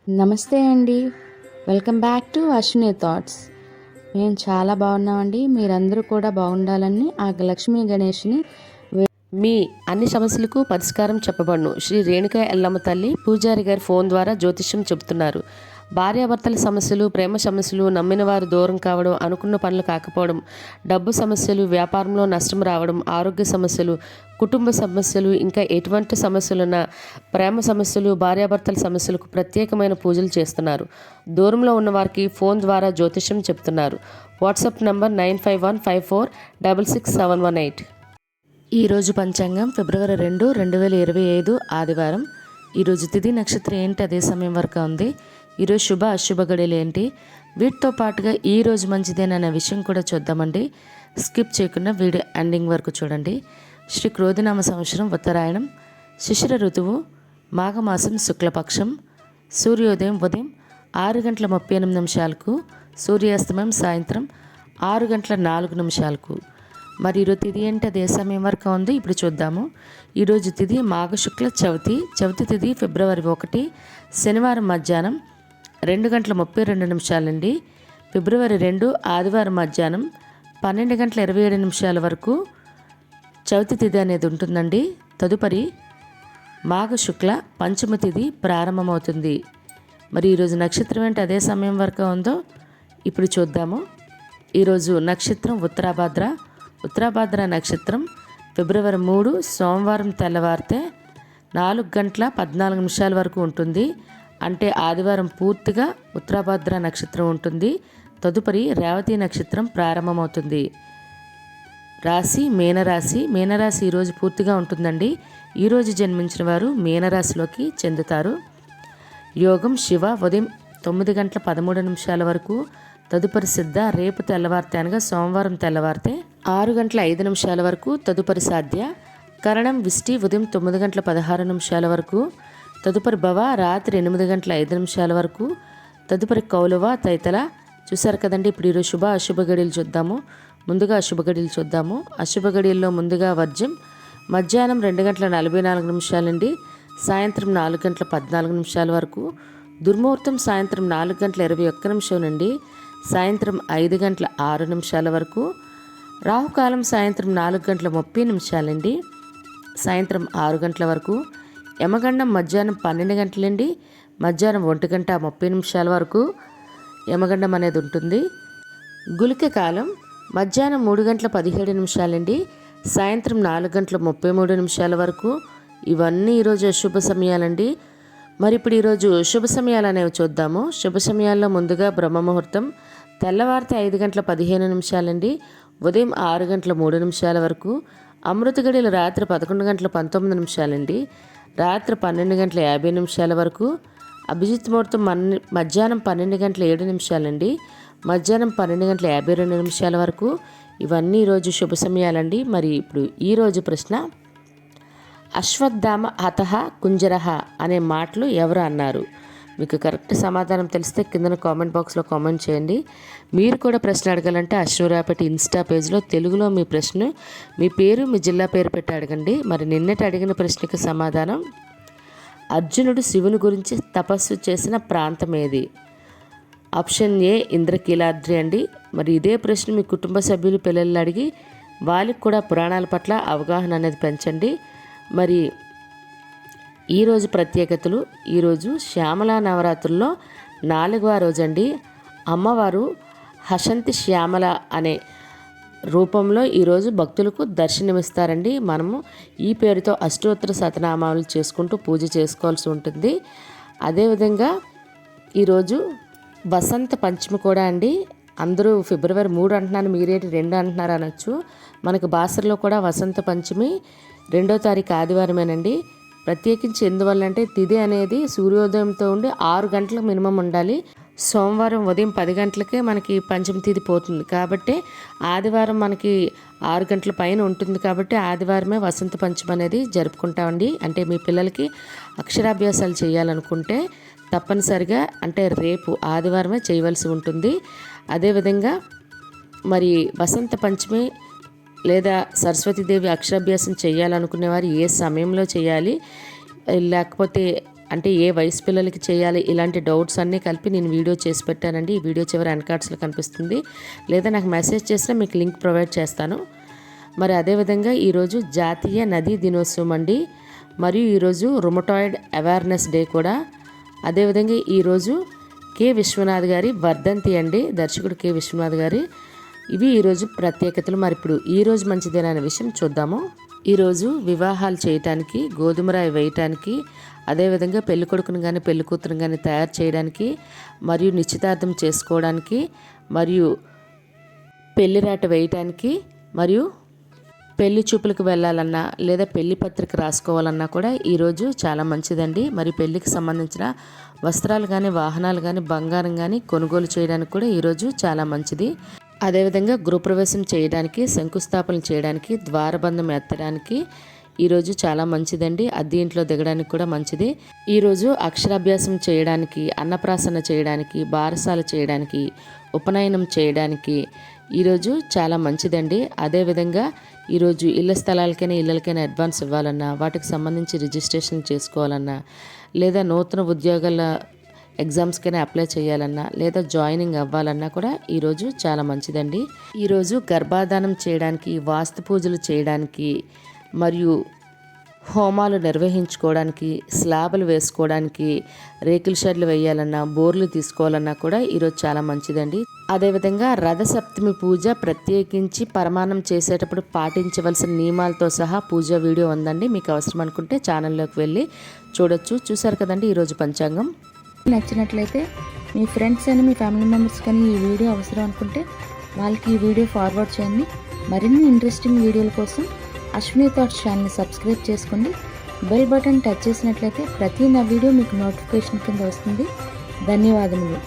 నమస్తే అండి. Welcome back to Ashwini thoughts. మేము చాలా బాగున్నామండి. మీరందరూ కూడా బాగుండాలని ఆ లక్ష్మీ గణేష్ని మీ అన్ని సమస్యలకు పరిష్కారం చెప్పబడును. శ్రీ రేణుకా ఎల్లమ్మ తల్లి పూజారి గారి ఫోన్ ద్వారా జ్యోతిష్యం చెబుతున్నారు. భార్యాభర్తల సమస్యలు, ప్రేమ సమస్యలు, నమ్మిన వారు దూరం కావడం, అనుకున్న పనులు కాకపోవడం, డబ్బు సమస్యలు, వ్యాపారంలో నష్టం రావడం, ఆరోగ్య సమస్యలు, కుటుంబ సమస్యలు, ఇంకా ఎటువంటి సమస్యలున్నా, ప్రేమ సమస్యలు, భార్యాభర్తల సమస్యలకు ప్రత్యేకమైన పూజలు చేస్తున్నారు. దూరంలో ఉన్న వారికి ఫోన్ ద్వారా జ్యోతిష్యం చెప్తున్నారు. WhatsApp number 9515466718. ఈరోజు పంచాంగం ఫిబ్రవరి 2, 2025 ఆదివారం. ఈరోజు తిథి నక్షత్రం ఏంటి, అదే సమయం వరకు ఉంది. ఈరోజు శుభ అశుభ గడియలు ఏంటి, వీటితో పాటుగా ఈరోజు మంచిదేననే విషయం కూడా చూద్దామండి. స్కిప్ చేయకుండా వీడియో ఎండింగ్ వరకు చూడండి. శ్రీ క్రోధినామ సంవత్సరం ఉత్తరాయణం, శిశిర ఋతువు, మాఘమాసం శుక్లపక్షం, సూర్యోదయం ఉదయం 6:38 సూర్యాస్తమయం సాయంత్రం 6:04. మరి ఈరోజు తిథి ఏంటి, అదే సమయం వరకు ఉంది. ఇప్పుడు చూద్దాము. ఈరోజు తిథి మాఘశుక్ల చవితి. చవితి తిథి ఫిబ్రవరి 1, శనివారం మధ్యాహ్నం 2:32 నుండి ఫిబ్రవరి 2 ఆదివారం మధ్యాహ్నం 12:27 వరకు చవితి తిథి అనేది ఉంటుందండి. తదుపరి మాఘశుక్ల పంచమ తిథి ప్రారంభమవుతుంది. మరి ఈరోజు నక్షత్రం ఏంటి, అదే సమయం వరకు ఉందో ఇప్పుడు చూద్దాము. ఈరోజు నక్షత్రం ఉత్తరాభాద్ర నక్షత్రం ఫిబ్రవరి 3 సోమవారం తెల్లవారితే 4:14 వరకు ఉంటుంది. అంటే ఆదివారం పూర్తిగా ఉత్తరాభాద్ర నక్షత్రం ఉంటుంది. తదుపరి రేవతి నక్షత్రం ప్రారంభమవుతుంది. రాశి మీనరాశి. మీనరాశి ఈరోజు పూర్తిగా ఉంటుందండి. ఈరోజు జన్మించిన వారు మీనరాశిలోకి చెందుతారు. యోగం శివ ఉదయం 9:13 వరకు. తదుపరి సిద్ధ రేపు తెల్లవారితే అనగా సోమవారం తెల్లవారితే 6:05 వరకు. తదుపరి సాధ్య కరణం విష్టి ఉదయం 9:16 వరకు. తదుపరి భవ రాత్రి 8:05 వరకు. తదుపరి కౌలవ తైతల. చూసారు కదండి. ఇప్పుడు ఈరోజు శుభ అశుభ గడియలు చూద్దాము. ముందుగా అశుభ గడియలు చూద్దాము. అశుభ గడియల్లో ముందుగా వర్జ్యం మధ్యాహ్నం 2:44 నుండి సాయంత్రం 4:14 వరకు. దుర్ముహూర్తం సాయంత్రం 4:21 నుండి సాయంత్రం 5:06 వరకు. రాహుకాలం సాయంత్రం 4:30 నుండి సాయంత్రం 6 వరకు. యమగండం మధ్యాహ్నం 12 నుండి మధ్యాహ్నం 1:30 వరకు యమగండం అనేది ఉంటుంది. గుళిక కాలం మధ్యాహ్నం 3:17 నుండి సాయంత్రం 4:33 వరకు. ఇవన్నీ ఈరోజు శుభ సమయాలండి. మరి ఇప్పుడు ఈరోజు శుభ సమయాలు అనేవి చూద్దాము. శుభ సమయాల్లో ముందుగా బ్రహ్మముహూర్తం తెల్లవారితే 5:15 నుండి ఉదయం 6:03 వరకు. అమృత గడియలు రాత్రి 11:19 నుండి రాత్రి 12:50 వరకు. అభిజిత్ ముహూర్తం మధ్యాహ్నం 12:07 నుండి మధ్యాహ్నం 12:52 వరకు. ఇవన్నీ ఈరోజు శుభ సమయాలండి. మరి ఇప్పుడు ఈరోజు ప్రశ్న, అశ్వత్థామ హతః కుంజరః అనే మాటలు ఎవరు అన్నారు? మీకు కరెక్ట్ సమాధానం తెలిస్తే కింద కామెంట్ బాక్స్లో కామెంట్ చేయండి. మీరు కూడా ప్రశ్న అడగాలంటే అశ్వరాపేట ఇన్స్టా పేజ్లో తెలుగులో మీ ప్రశ్న, మీ పేరు, మీ జిల్లా పేరు పెట్టి అడగండి. మరి నిన్నటి అడిగిన ప్రశ్నకి సమాధానం, అర్జునుడు శివుని గురించి తపస్సు చేసిన ప్రాంతం ఏది? ఆప్షన్ ఏ ఇంద్రకీలాద్రి అండి. మరి ఇదే ప్రశ్న మీ కుటుంబ సభ్యులు, పిల్లలు అడిగి వాళ్ళకి కూడా పురాణాల పట్ల అవగాహన అనేది పెంచండి. మరి ఈరోజు ప్రత్యేకతలు, ఈరోజు శ్యామల నవరాత్రుల్లో 4వ రోజండి. అమ్మవారు హసంతి శ్యామల అనే రూపంలో ఈరోజు భక్తులకు దర్శనమిస్తారండి. మనము ఈ పేరుతో అష్టోత్తర శతనామాలు చేసుకుంటూ పూజ చేసుకోవాల్సి ఉంటుంది. అదేవిధంగా ఈరోజు వసంత పంచమి కూడా అండి. అందరూ ఫిబ్రవరి 3 అంటున్నారు, మీరేంటి 2 అంటున్నారు అనొచ్చు. మనకు బాసర్లో కూడా వసంత పంచమి 2వ తారీఖు ఆదివారమేనండి. ప్రత్యేకించి ఎందువల్లంటే తిథి అనేది సూర్యోదయంతో ఉండి 6 గంటలకు మినిమం ఉండాలి. సోమవారం ఉదయం 10 గంటలకే మనకి పంచమి తిథి పోతుంది. కాబట్టి ఆదివారం మనకి 6 గంటల పైన ఉంటుంది. కాబట్టి ఆదివారమే వసంత పంచమి అనేది జరుపుకుంటామండి. అంటే మీ పిల్లలకి అక్షరాభ్యాసాలు చేయాలనుకుంటే తప్పనిసరిగా అంటే రేపు ఆదివారమే చేయవలసి ఉంటుంది. అదేవిధంగా మరి వసంత పంచమి లేదా సరస్వతీదేవి అక్షరాభ్యాసం చేయాలనుకునేవారు ఏ సమయంలో చేయాలి, లేకపోతే అంటే ఏ వయసు పిల్లలకి చేయాలి ఇలాంటి డౌట్స్ అన్నీ కలిపి నేను వీడియో చేసి పెట్టానండి. ఈ వీడియో చివరి ఎండ్ కార్డ్స్లో కనిపిస్తుంది, లేదా నాకు మెసేజ్ చేసినా మీకు లింక్ ప్రొవైడ్ చేస్తాను. మరి అదేవిధంగా ఈరోజు జాతీయ నదీ దినోత్సవం అండి, మరియు ఈరోజు రుమటాయిడ్ అవేర్నెస్ డే కూడా. అదేవిధంగా ఈరోజు కె విశ్వనాథ్ గారి వర్ధంతి అండి, దర్శకుడు కె విశ్వనాథ్ గారి. ఇవి ఈరోజు ప్రత్యేకతలు. మరి ఇప్పుడు ఈరోజు మంచిదేనా అనే విషయం చూద్దాము. ఈరోజు వివాహాలు చేయటానికి, గోధుమరాయి వేయటానికి, అదేవిధంగా పెళ్లి కొడుకుని కానీ పెళ్లి కూతురుని కానీ తయారు చేయడానికి, మరియు నిశ్చితార్థం చేసుకోవడానికి, మరియు పెళ్లిరాట వేయటానికి, మరియు పెళ్లి చూపులకు వెళ్ళాలన్నా లేదా పెళ్లి పత్రిక రాసుకోవాలన్నా కూడా ఈరోజు చాలా మంచిదండి. మరి పెళ్లికి సంబంధించిన వస్త్రాలు కానీ, వాహనాలు కానీ, బంగారం కానీ కొనుగోలు చేయడానికి కూడా ఈరోజు చాలా మంచిది. అదేవిధంగా గృహప్రవేశం చేయడానికి, శంకుస్థాపన చేయడానికి, ద్వారబంధం ఎత్తడానికి ఈరోజు చాలా మంచిదండి. అద్దె ఇంట్లో దిగడానికి కూడా మంచిది. ఈరోజు అక్షరాభ్యాసం చేయడానికి, అన్నప్రాసన చేయడానికి, బారసాల చేయడానికి, ఉపనయనం చేయడానికి ఈరోజు చాలా మంచిదండి. అదేవిధంగా ఈరోజు ఇళ్ల స్థలాలకైనా ఇళ్ళకైనా అడ్వాన్స్ ఇవ్వాలన్నా, వాటికి సంబంధించి రిజిస్ట్రేషన్ చేసుకోవాలన్నా, లేదా నూతన ఉద్యోగాల ఎగ్జామ్స్కైనా అప్లై చేయాలన్నా, లేదా జాయినింగ్ అవ్వాలన్నా కూడా ఈరోజు చాలా మంచిదండి. ఈరోజు గర్భాధానం చేయడానికి, వాస్తు పూజలు చేయడానికి, మరియు హోమాలు నిర్వహించుకోవడానికి, స్లాబులు వేసుకోవడానికి, రేకుల షెడ్లు వేయాలన్నా, బోర్లు తీసుకోవాలన్నా కూడా ఈరోజు చాలా మంచిదండి. అదేవిధంగా రథసప్తమి పూజ ప్రత్యేకించి పరమాన్నం చేసేటప్పుడు పాటించవలసిన నియమాలతో సహా పూజ వీడియో ఉందండి. మీకు అవసరం అనుకుంటే ఛానల్లోకి వెళ్ళి చూడొచ్చు. చూసారు కదండి ఈరోజు పంచాంగం. నచ్చినట్లయితే మీ ఫ్రెండ్స్ అని, మీ ఫ్యామిలీ మెంబర్స్ కానీ ఈ వీడియో అవసరం అనుకుంటే వాళ్ళకి ఈ వీడియో ఫార్వర్డ్ చేయండి. మరిన్ని ఇంట్రెస్టింగ్ వీడియోల కోసం అశ్విని థాట్స్ ఛానల్ని సబ్స్క్రైబ్ చేసుకోండి. బెల్ బటన్ టచ్ చేసినట్లయితే ప్రతి నా వీడియో మీకు నోటిఫికేషన్ కింద వస్తుంది. ధన్యవాదములు.